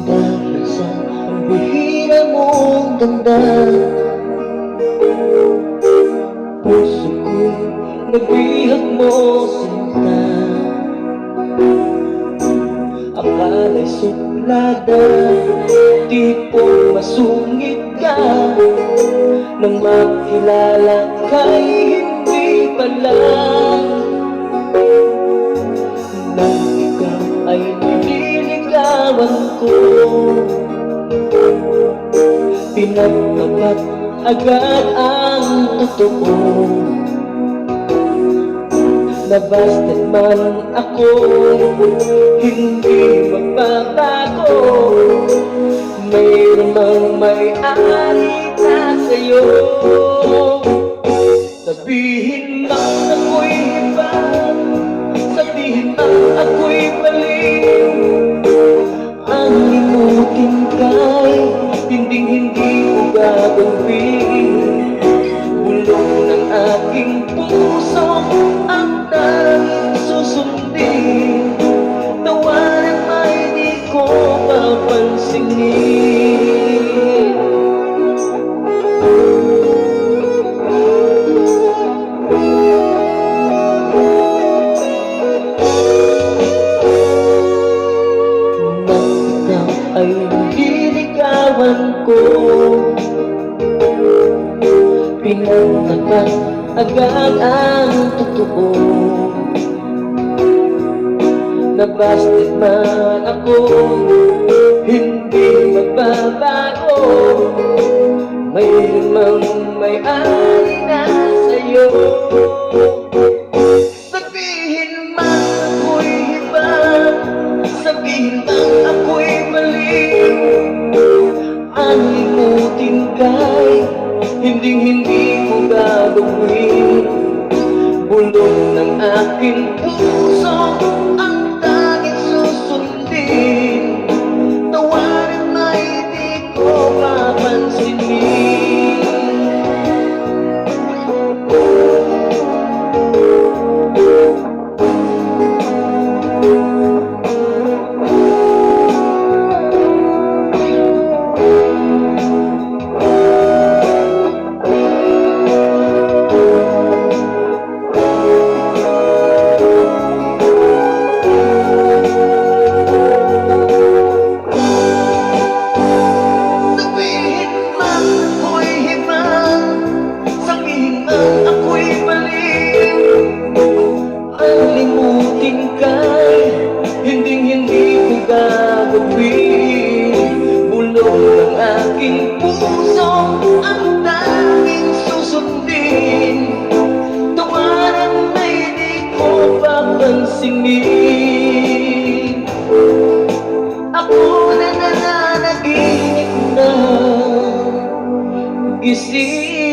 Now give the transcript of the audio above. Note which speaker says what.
Speaker 1: Dahil sa ang bihira mong ganda, puso ko'y nagbihag mo sinta. Akala'y suplada, tipong masungit ka. Nang makilala ka'y hindi pala. Nang ikaw ay nililigawan ko, pinagtapat agad ang totoo. Nabasted man ako, hindi magbabago. Mayroon mang may-ari na sa'yo. Sabihin mang ako'y iba, sabihin mang ako'y mali, ang limutin ka'y hinding-hindi ko gagawin. Bulong ng aking puso ang tanging susundin. Tawanan ay di ko papansinin. Nang ikaw ay nililigawan ko, pinagtapat agad ang totoo. Nabasted man ako, hindi magbabago. Mayroon mang may-ari na sa'yo. Sabihin man ako'y iba, sabihin man ako'y mali, ang limutin ka'y hinding-hindi ko gagawin. Bulong ng aking puso ang tanging susundin. Tawanan ay di ko papansinin. Bulong ng aking puso ang tanging susundin. Tawanan ay di ko papansinin. Ako na nananaginip na gising.